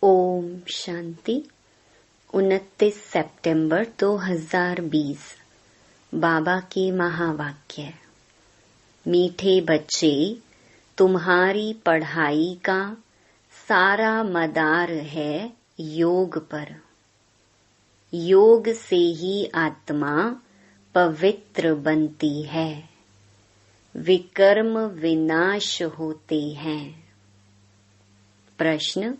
ओम शांति। 29 सितंबर 2020। बाबा के महावाक्य। मीठे बच्चे, तुम्हारी पढ़ाई का सारा मदार है योग पर। योग से ही आत्मा पवित्र बनती है, विकर्म विनाश होते हैं। प्रश्न: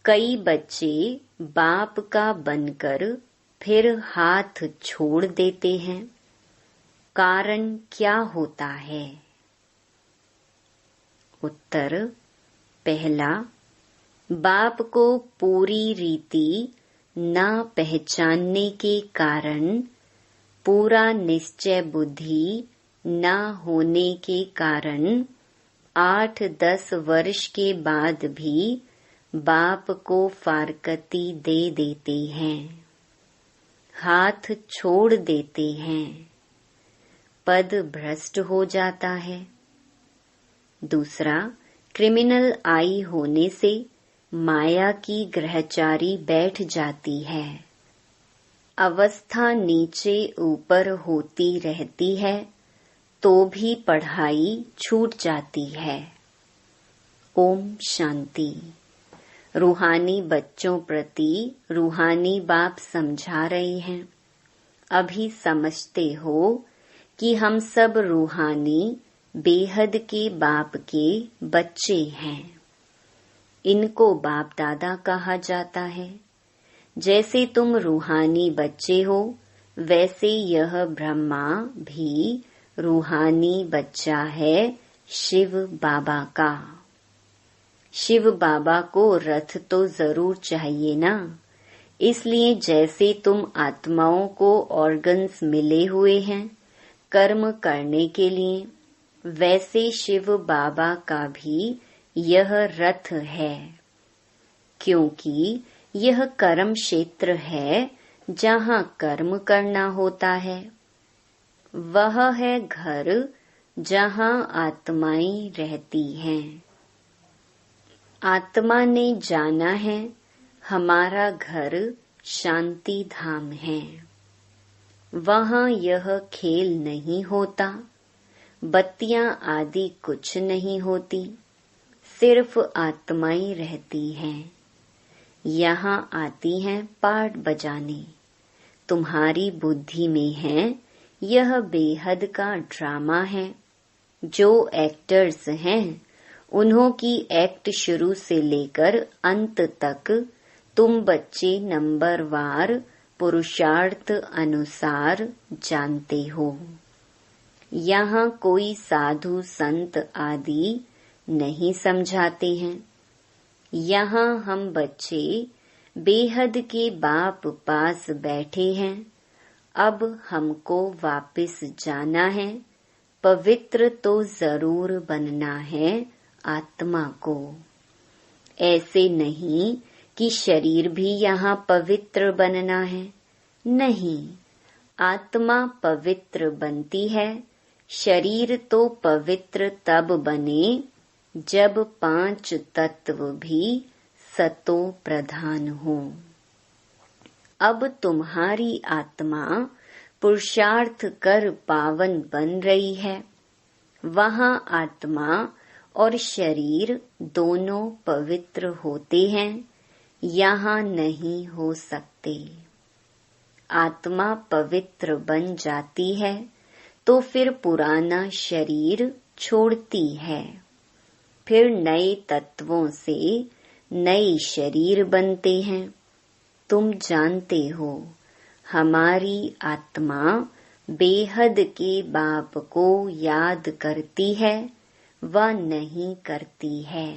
कई बच्चे बाप का बनकर फिर हाथ छोड़ देते हैं, कारण क्या होता है? उत्तर: पहला, बाप को पूरी रीति न पहचानने के कारण, पूरा निश्चय बुद्धि न होने के कारण 8-10 वर्ष के बाद भी बाप को फारकती दे देते हैं, हाथ छोड़ देते हैं, पद भ्रष्ट हो जाता है। दूसरा, क्रिमिनल आई होने से माया की ग्रहचारी बैठ जाती है, अवस्था नीचे ऊपर होती रहती है तो भी पढ़ाई छूट जाती है। ओम शांति। रूहानी बच्चों प्रति रूहानी बाप समझा रहे हैं। अभी समझते हो कि हम सब रूहानी बेहद के बाप के बच्चे हैं। इनको बाप दादा कहा जाता है। जैसे तुम रूहानी बच्चे हो, वैसे यह ब्रह्मा भी रूहानी बच्चा है शिव बाबा का। शिव बाबा को रथ तो जरूर चाहिए ना, इसलिए जैसे तुम आत्माओं को ऑर्गन्स मिले हुए हैं कर्म करने के लिए, वैसे शिव बाबा का भी यह रथ है, क्योंकि यह कर्म क्षेत्र है जहाँ कर्म करना होता है। वह है घर जहाँ आत्माएं रहती हैं। आत्मा ने जाना है हमारा घर शांति धाम है, वहाँ यह खेल नहीं होता, बत्तियां आदि कुछ नहीं होती, सिर्फ आत्माएं रहती हैं। यहाँ आती हैं पाठ बजाने। तुम्हारी बुद्धि में है यह बेहद का ड्रामा है। जो एक्टर्स हैं उन्हों की एक्ट शुरू से लेकर अंत तक तुम बच्चे नंबरवार पुरुषार्थ अनुसार जानते हो। यहाँ कोई साधु संत आदि नहीं समझाते हैं। यहाँ हम बच्चे बेहद के बाप पास बैठे हैं। अब हमको वापस जाना है, पवित्र तो जरूर बनना है आत्मा को। ऐसे नहीं कि शरीर भी यहाँ पवित्र बनना है, नहीं, आत्मा पवित्र बनती है। शरीर तो पवित्र तब बने जब 5 तत्व भी सतो प्रधान हो। अब तुम्हारी आत्मा पुरुषार्थ कर पावन बन रही है। वहाँ आत्मा और शरीर दोनों पवित्र होते हैं, यहाँ नहीं हो सकते। आत्मा पवित्र बन जाती है तो फिर पुराना शरीर छोड़ती है, फिर नए तत्वों से नए शरीर बनते हैं। तुम जानते हो हमारी आत्मा बेहद के बाप को याद करती है व नहीं करती है।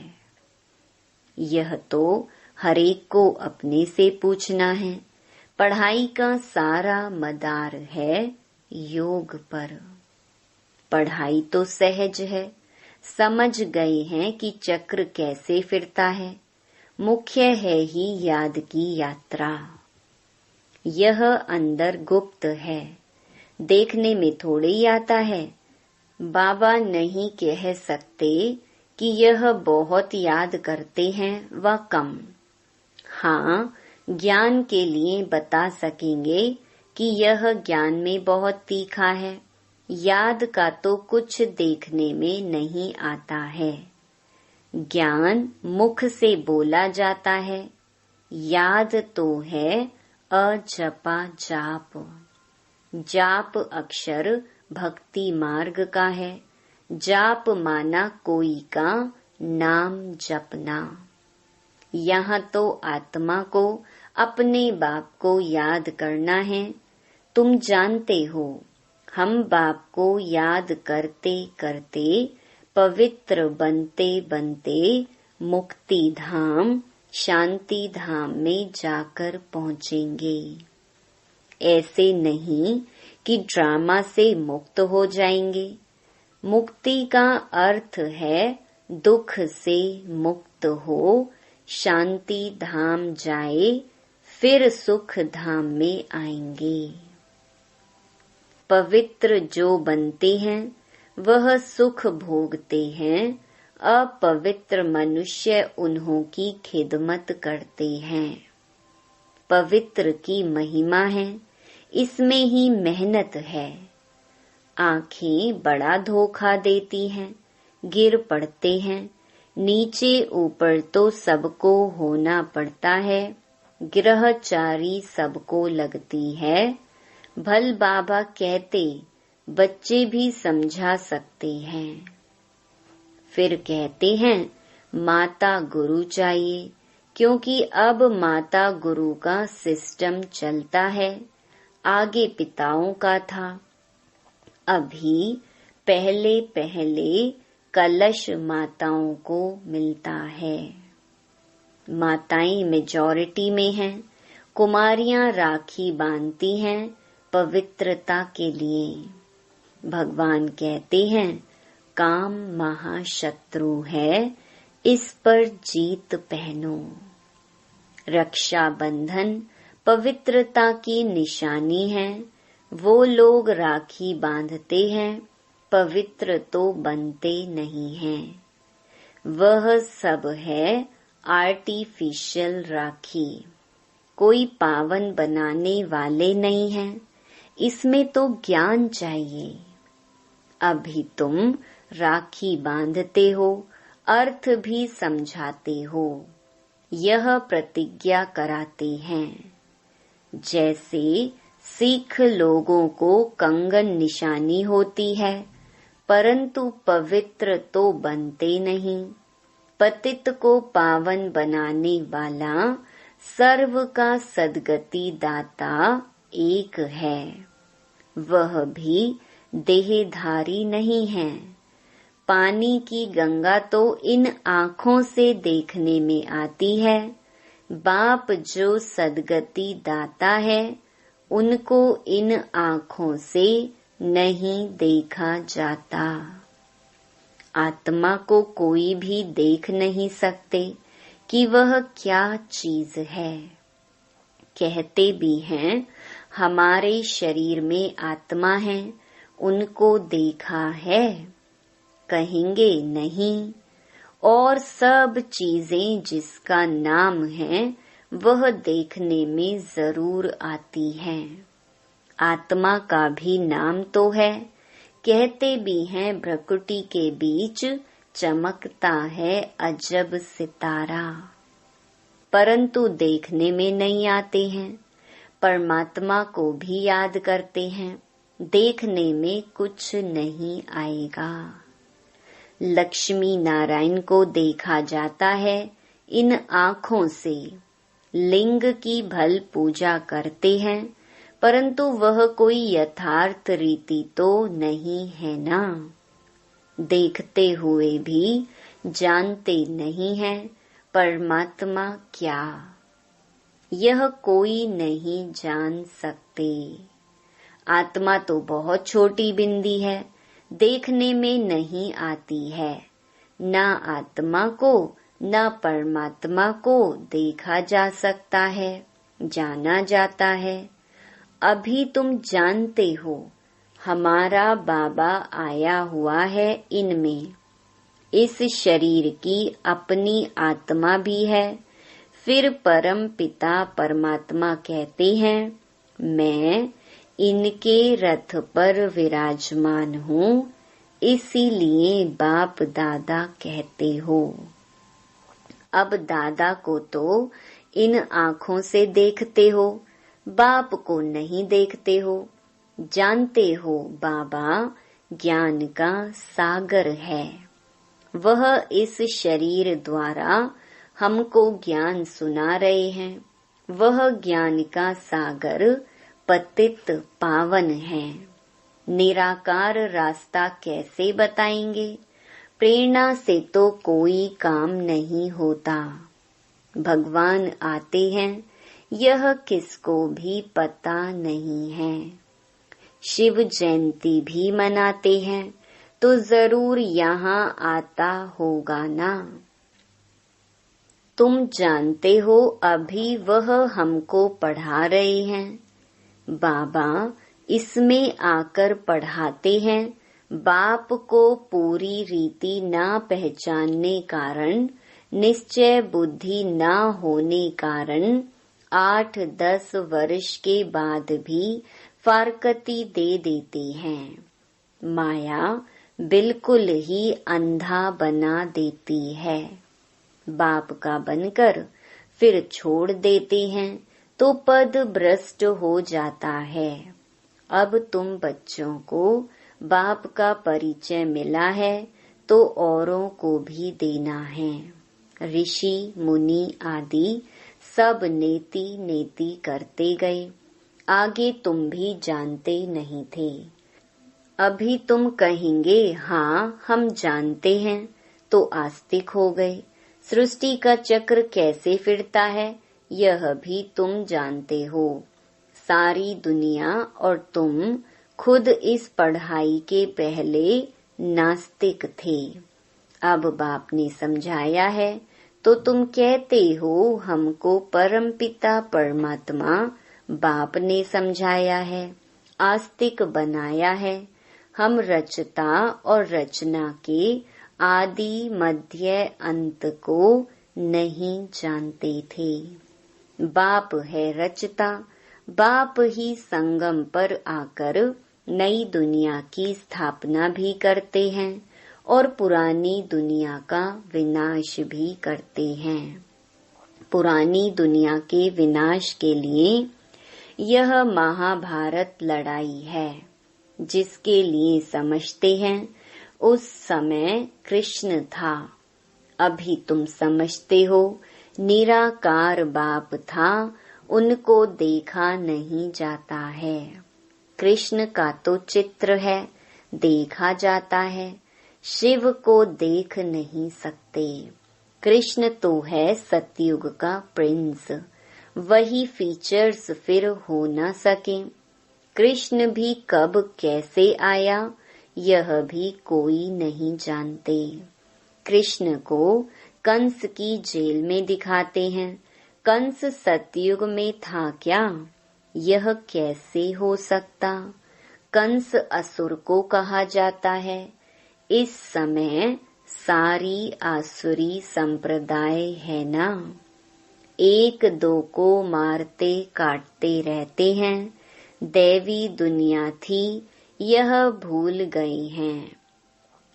यह तो हरेक को अपने से पूछना है। पढ़ाई का सारा मदार है योग पर। पढ़ाई तो सहज है, समझ गए हैं कि चक्र कैसे फिरता है। मुख्य है ही याद की यात्रा। यह अंदर गुप्त है, देखने में थोड़े ही आता है। बाबा नहीं कह सकते कि यह बहुत याद करते हैं व कम। हाँ, ज्ञान के लिए बता सकेंगे कि यह ज्ञान में बहुत तीखा है। याद का तो कुछ देखने में नहीं आता है। ज्ञान मुख से बोला जाता है, याद तो है अजपा जाप। जाप अक्षर भक्ति मार्ग का है। जाप माना कोई का नाम जपना। यहाँ तो आत्मा को अपने बाप को याद करना है। तुम जानते हो, हम बाप को याद करते करते पवित्र बनते बनते मुक्ति धाम शांति धाम में जाकर पहुँचेंगे। ऐसे नहीं कि ड्रामा से मुक्त हो जाएंगे। मुक्ति का अर्थ है दुख से मुक्त हो, शांति धाम जाए, फिर सुख धाम में आएंगे। पवित्र जो बनते हैं वह सुख भोगते हैं। अपवित्र मनुष्य उन्हों की खिदमत करते हैं। पवित्र की महिमा है, इसमें ही मेहनत है। आँखें बड़ा धोखा देती हैं, गिर पड़ते हैं। नीचे ऊपर तो सबको होना पड़ता है। ग्रहचारी सबको लगती है। भल बाबा कहते बच्चे भी समझा सकते हैं। फिर कहते हैं माता गुरु चाहिए, क्योंकि अब माता गुरु का सिस्टम चलता है। आगे पिताओं का था। अभी पहले पहले कलश माताओं को मिलता है। माताएं मेजॉरिटी में हैं। कुमारियां राखी बांधती हैं पवित्रता के लिए। भगवान कहते हैं काम महाशत्रु है, इस पर जीत पहनो। रक्षा बंधन पवित्रता की निशानी है। वो लोग राखी बांधते हैं, पवित्र तो बनते नहीं हैं। वह सब है आर्टिफिशियल राखी, कोई पावन बनाने वाले नहीं हैं। इसमें तो ज्ञान चाहिए। अभी तुम राखी बांधते हो, अर्थ भी समझाते हो, यह प्रतिज्ञा कराते हैं। जैसे सिख लोगों को कंगन निशानी होती है, परंतु पवित्र तो बनते नहीं। पतित को पावन बनाने वाला सर्व का सद्गति दाता एक है। वह भी देहधारी नहीं है। पानी की गंगा तो इन आँखों से देखने में आती है। बाप जो सद्गति दाता है, उनको इन आँखों से नहीं देखा जाता। आत्मा को कोई भी देख नहीं सकते कि वह क्या चीज है। कहते भी हैं हमारे शरीर में आत्मा है, उनको देखा है? कहेंगे नहीं। और सब चीजें जिसका नाम है वह देखने में जरूर आती हैं। आत्मा का भी नाम तो है। कहते भी हैं भ्रकुटी के बीच चमकता है अजब सितारा, परंतु देखने में नहीं आते हैं। परमात्मा को भी याद करते हैं, देखने में कुछ नहीं आएगा। लक्ष्मी नारायण को देखा जाता है इन आँखों से। लिंग की भल पूजा करते हैं, परंतु वह कोई यथार्थ रीति तो नहीं है ना। देखते हुए भी जानते नहीं है परमात्मा क्या, यह कोई नहीं जान सकते। आत्मा तो बहुत छोटी बिंदी है, देखने में नहीं आती है। ना आत्मा को न परमात्मा को देखा जा सकता है, जाना जाता है। अभी तुम जानते हो हमारा बाबा आया हुआ है इनमें। इस शरीर की अपनी आत्मा भी है, फिर परम पिता परमात्मा कहते हैं, मैं इनके रथ पर विराजमान हूँ, इसीलिए बाप दादा कहते हो। अब दादा को तो इन आँखों से देखते हो, बाप को नहीं देखते हो। जानते हो बाबा ज्ञान का सागर है। वह इस शरीर द्वारा हमको ज्ञान सुना रहे हैं। वह ज्ञान का सागर पतित पावन है। निराकार रास्ता कैसे बताएंगे? प्रेरणा से तो कोई काम नहीं होता। भगवान आते हैं, यह किसको भी पता नहीं है। शिव जयंती भी मनाते हैं, तो जरूर यहाँ आता होगा ना। तुम जानते हो अभी वह हमको पढ़ा रहे हैं। बाबा इसमें आकर पढ़ाते हैं। बाप को पूरी रीति ना पहचानने कारण, निश्चय बुद्धि ना होने कारण 8-10 वर्ष के बाद भी फारकती दे देते हैं। माया बिल्कुल ही अंधा बना देती है। बाप का बनकर फिर छोड़ देते हैं तो पद भ्रष्ट हो जाता है। अब तुम बच्चों को बाप का परिचय मिला है तो औरों को भी देना है। ऋषि मुनि आदि सब नेति नेति करते गए। आगे तुम भी जानते नहीं थे। अभी तुम कहेंगे हाँ हम जानते हैं, तो आस्तिक हो गए। सृष्टि का चक्र कैसे फिरता है यह भी तुम जानते हो। सारी दुनिया और तुम खुद इस पढ़ाई के पहले नास्तिक थे। अब बाप ने समझाया है तो तुम कहते हो हमको परमपिता परमात्मा बाप ने समझाया है, आस्तिक बनाया है। हम रचता और रचना के आदि मध्य अंत को नहीं जानते थे। बाप है रचता, बाप ही संगम पर आकर नई दुनिया की स्थापना भी करते हैं और पुरानी दुनिया का विनाश भी करते हैं। पुरानी दुनिया के विनाश के लिए यह महाभारत लड़ाई है, जिसके लिए समझते हैं उस समय कृष्ण था। अभी तुम समझते हो निराकार बाप था, उनको देखा नहीं जाता है। कृष्ण का तो चित्र है, देखा जाता है। शिव को देख नहीं सकते। कृष्ण तो है सतयुग का प्रिंस, वही फीचर्स फिर हो न सके। कृष्ण भी कब कैसे आया यह भी कोई नहीं जानते। कृष्ण को कंस की जेल में दिखाते हैं। कंस सतयुग में था क्या? यह कैसे हो सकता? कंस असुर को कहा जाता है। इस समय सारी आसुरी संप्रदाय है ना, एक दो को मारते काटते रहते हैं। दैवी दुनिया थी, यह भूल गए हैं।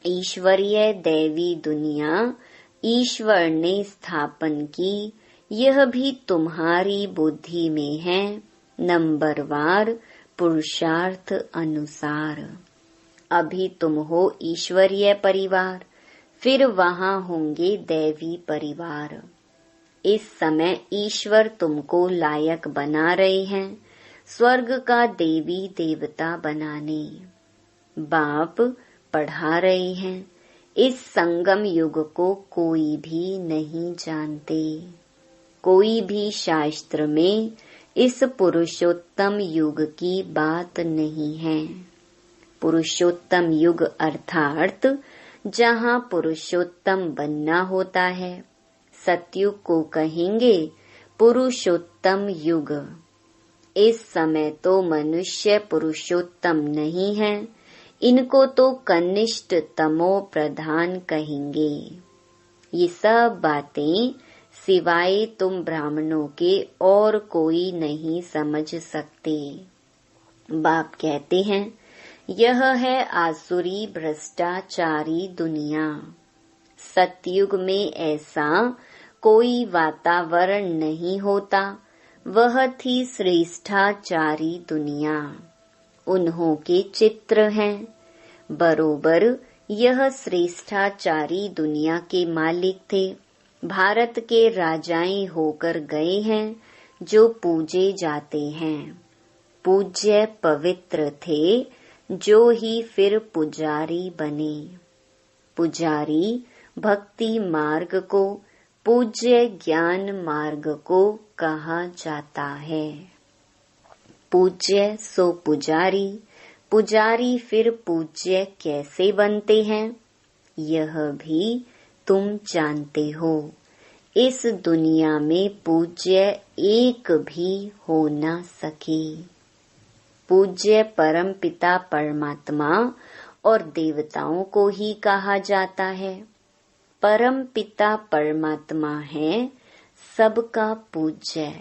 ईश्वरीय दैवी दुनिया ईश्वर ने स्थापन की, यह भी तुम्हारी बुद्धि में है, नंबरवार पुरुषार्थ अनुसार। अभी तुम हो ईश्वरीय परिवार, फिर वहाँ होंगे दैवी परिवार। इस समय ईश्वर तुमको लायक बना रहे हैं स्वर्ग का देवी देवता बनाने। बाप पढ़ा रहे हैं। इस संगम युग को कोई भी नहीं जानते। कोई भी शास्त्र में इस पुरुषोत्तम युग की बात नहीं है। पुरुषोत्तम युग अर्थात जहाँ पुरुषोत्तम बनना होता है। सतयुग को कहेंगे पुरुषोत्तम युग। इस समय तो मनुष्य पुरुषोत्तम नहीं है, इनको तो कनिष्ठ तमो प्रधान कहेंगे। ये सब बातें सिवाय तुम ब्राह्मणों के और कोई नहीं समझ सकते। बाप कहते हैं, यह है आसुरी भ्रष्टाचारी दुनिया। सतयुग में ऐसा कोई वातावरण नहीं होता, वह थी श्रेष्ठाचारी दुनिया। उन्हों के चित्र हैं। बरोबर यह श्रेष्ठाचारी दुनिया के मालिक थे। भारत के राजाएं होकर गए हैं जो पूजे जाते हैं। पूज्य पवित्र थे जो ही फिर पुजारी बने। पुजारी भक्ति मार्ग को, पूज्य ज्ञान मार्ग को कहा जाता है। पूज्य सो पुजारी, पुजारी फिर पूज्य कैसे बनते हैं, यह भी तुम जानते हो। इस दुनिया में पूज्य एक भी हो न सके। पूज्य परम पिता परमात्मा और देवताओं को ही कहा जाता है। परम पिता परमात्मा है सबका पूज्य।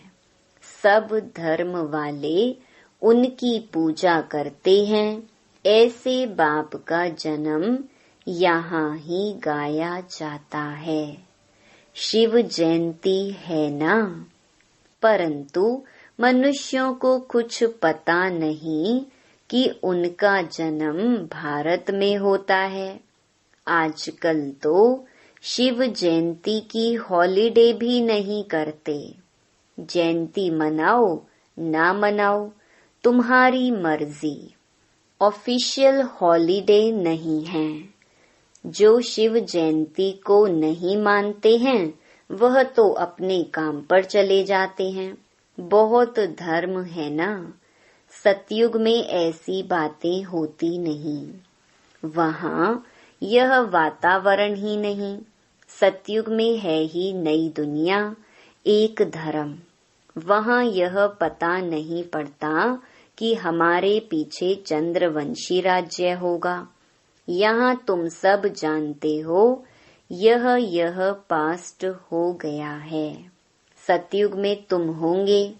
सब धर्म वाले उनकी पूजा करते हैं। ऐसे बाप का जन्म यहाँ ही गाया जाता है। शिव जयंती है ना, परंतु मनुष्यों को कुछ पता नहीं कि उनका जन्म भारत में होता है। आजकल तो शिव जयंती की हॉलिडे भी नहीं करते। जयंती मनाओ ना मनाओ तुम्हारी मर्जी, ऑफिशियल हॉलिडे नहीं है। जो शिव जयंती को नहीं मानते हैं वह तो अपने काम पर चले जाते हैं। बहुत धर्म है ना। सतयुग में ऐसी बातें होती नहीं। वहाँ यह वातावरण ही नहीं। सतयुग में है ही नई दुनिया, एक धर्म। वहाँ यह पता नहीं पड़ता कि हमारे पीछे चंद्रवंशी राज्य होगा। यहाँ तुम सब जानते हो यह पास्ट हो गया है। सतयुग में तुम होंगे,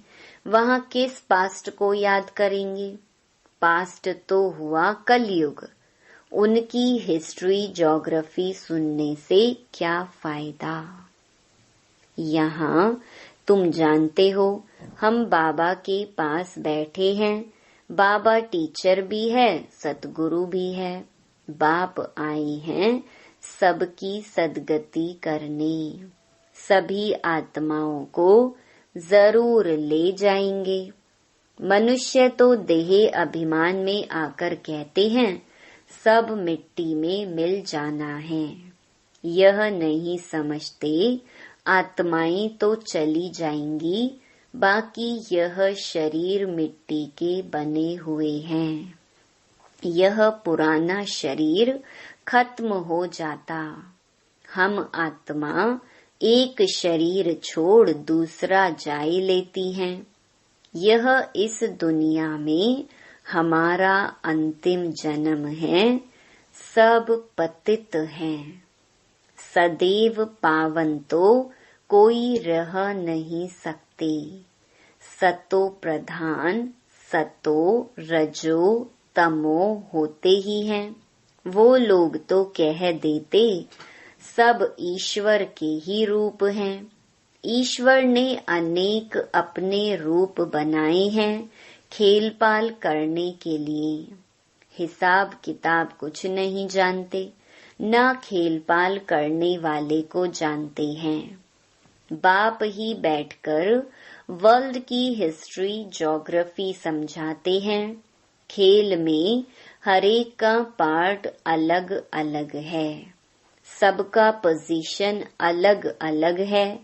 वहाँ किस पास्ट को याद करेंगे। पास्ट तो हुआ कलयुग। उनकी हिस्ट्री ज्योग्राफी सुनने से क्या फायदा। यहाँ तुम जानते हो हम बाबा के पास बैठे हैं। बाबा टीचर भी है, सतगुरु भी है। बाप आए हैं सबकी सदगति करने। सभी आत्माओं को जरूर ले जाएंगे। मनुष्य तो देह अभिमान में आकर कहते हैं सब मिट्टी में मिल जाना है। यह नहीं समझते आत्माएं तो चली जाएंगी, बाकी यह शरीर मिट्टी के बने हुए हैं। यह पुराना शरीर खत्म हो जाता। हम आत्मा एक शरीर छोड़ दूसरा जाए लेती हैं। यह इस दुनिया में हमारा अंतिम जन्म है। सब पतित हैं। सदैव पावन तो कोई रह नहीं सकते। सतो प्रधान, सतो रजो तमो होते ही हैं। वो लोग तो कह देते सब ईश्वर के ही रूप हैं। ईश्वर ने अनेक अपने रूप बनाए हैं खेल पाल करने के लिए। हिसाब किताब कुछ नहीं जानते, ना खेल पाल करने वाले को जानते हैं। बाप ही बैठकर वर्ल्ड की हिस्ट्री ज्योग्राफी समझाते हैं। खेल में हरेक का पार्ट अलग अलग है। सबका पोजीशन अलग अलग है।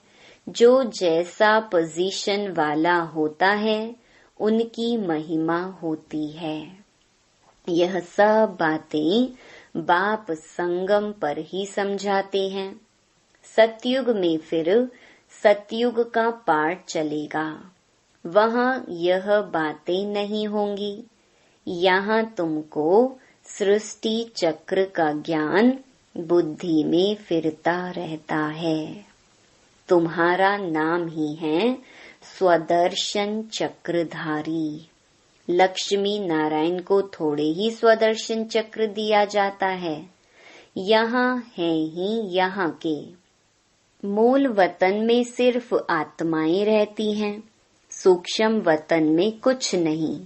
जो जैसा पोजीशन वाला होता है उनकी महिमा होती है। यह सब बातें बाप संगम पर ही समझाते हैं। सतयुग में फिर सतयुग का पाठ चलेगा। वहाँ यह बातें नहीं होंगी। यहाँ तुमको सृष्टि चक्र का ज्ञान बुद्धि में फिरता रहता है। तुम्हारा नाम ही है स्वदर्शन चक्रधारी। लक्ष्मी नारायण को थोड़े ही स्वदर्शन चक्र दिया जाता है, यहाँ है ही यहाँ के। मूल वतन में सिर्फ आत्माएं रहती हैं, सूक्ष्म वतन में कुछ नहीं।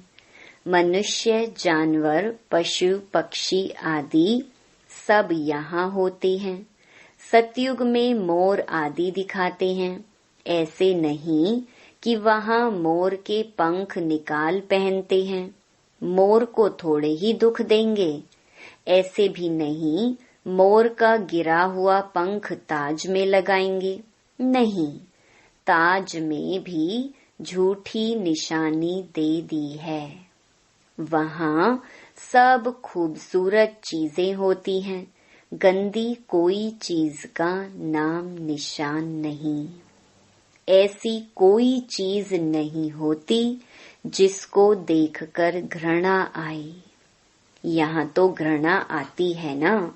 मनुष्य, जानवर, पशु, पक्षी आदि सब यहाँ होते हैं। सतयुग में मोर आदि दिखाते हैं। ऐसे नहीं कि वहाँ मोर के पंख निकाल पहनते हैं, मोर को थोड़े ही दुख देंगे। ऐसे भी नहीं मोर का गिरा हुआ पंख ताज में लगाएंगे, नहीं, ताज में भी झूठी निशानी दे दी है। वहाँ सब खूबसूरत चीजें होती हैं, गंदी कोई चीज का नाम निशान नहीं। ऐसी कोई चीज नहीं होती जिसको देखकर घृणा आए। यहाँ तो घृणा आती है ना,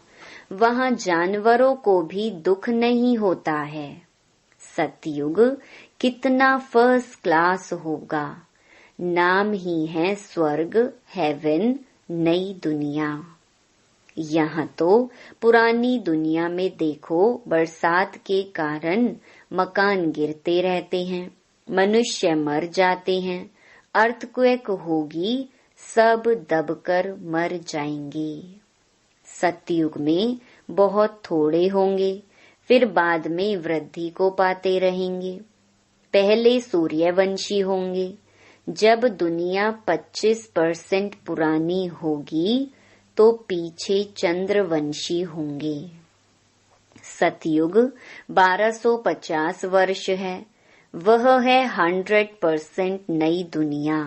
वहाँ जानवरों को भी दुख नहीं होता है। सतयुग कितना फर्स्ट क्लास होगा। नाम ही है स्वर्ग, हेवन, नई दुनिया। यहाँ तो पुरानी दुनिया में देखो, बरसात के कारण मकान गिरते रहते हैं, मनुष्य मर जाते हैं, अर्थक्वेक होगी, सब दबकर मर जाएंगे। सतयुग में बहुत थोड़े होंगे, फिर बाद में वृद्धि को पाते रहेंगे। पहले सूर्यवंशी होंगे, जब दुनिया 25% पुरानी होगी तो पीछे चंद्रवंशी होंगे। सतयुग 1250 वर्ष है, वह है 100% नई दुनिया,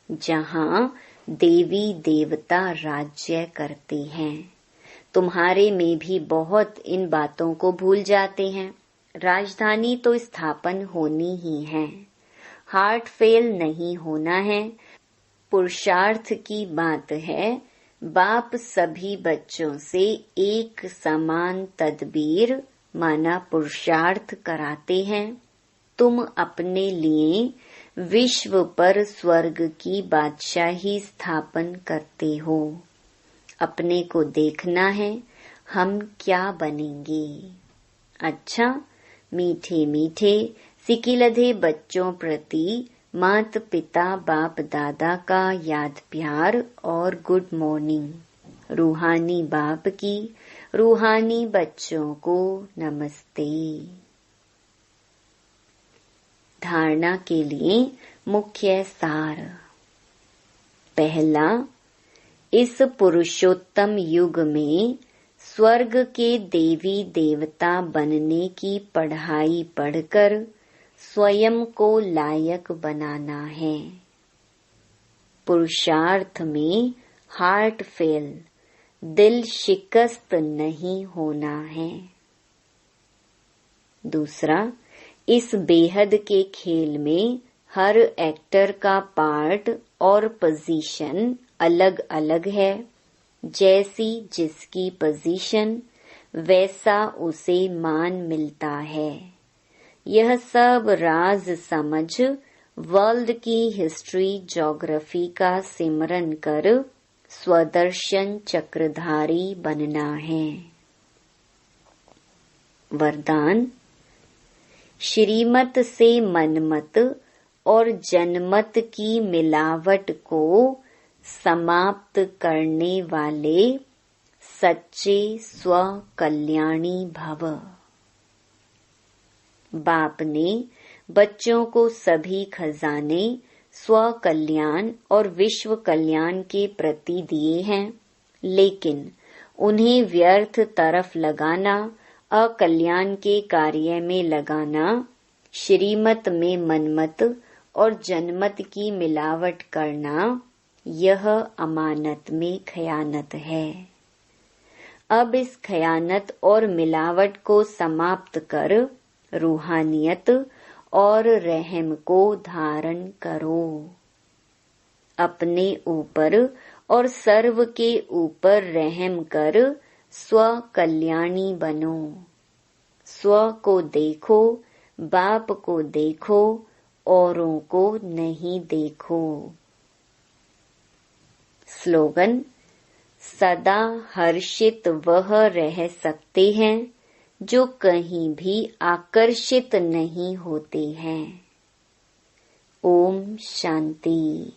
जहाँ देवी देवता राज्य करते हैं। तुम्हारे में भी बहुत इन बातों को भूल जाते हैं। राजधानी तो स्थापन होनी ही है, हार्ट फेल नहीं होना है। पुरुषार्थ की बात है, बाप सभी बच्चों से एक समान तदबीर माना पुरुषार्थ कराते हैं। तुम अपने लिए विश्व पर स्वर्ग की बादशाही स्थापन करते हो। अपने को देखना है, हम क्या बनेंगे। अच्छा, मीठे मीठे सिकिलधे बच्चों प्रति माता पिता बाप दादा का याद प्यार और गुड मॉर्निंग। रूहानी बाप की रूहानी बच्चों को नमस्ते। धारणा के लिए मुख्य सार। पहला, इस पुरुषोत्तम युग में स्वर्ग के देवी देवता बनने की पढ़ाई पढ़कर स्वयं को लायक बनाना है। पुरुषार्थ में हार्ट फेल, दिल शिकस्त नहीं होना है। दूसरा, इस बेहद के खेल में हर एक्टर का पार्ट और पोजीशन अलग अलग है। जैसी जिसकी पोजीशन, वैसा उसे मान मिलता है। यह सब राज समझ वर्ल्ड की हिस्ट्री ज्योग्राफी का सिमरन कर स्वदर्शन चक्रधारी बनना है। वरदान, श्रीमत से मनमत और जनमत की मिलावट को समाप्त करने वाले सच्चे स्व कल्याणी भव। बाप ने बच्चों को सभी खजाने स्व कल्याण और विश्व कल्याण के प्रति दिए हैं, लेकिन उन्हें व्यर्थ तरफ लगाना, अकल्याण के कार्य में लगाना, श्रीमत में मनमत और जनमत की मिलावट करना, यह अमानत में खयानत है। अब इस खयानत और मिलावट को समाप्त कर रूहानियत और रहम को धारण करो। अपने ऊपर और सर्व के ऊपर रहम कर स्व कल्याणी बनो। स्व को देखो, बाप को देखो, औरों को नहीं देखो। स्लोगन: सदा हर्षित वह रह सकते हैं जो कहीं भी आकर्षित नहीं होते हैं। ओम शांति।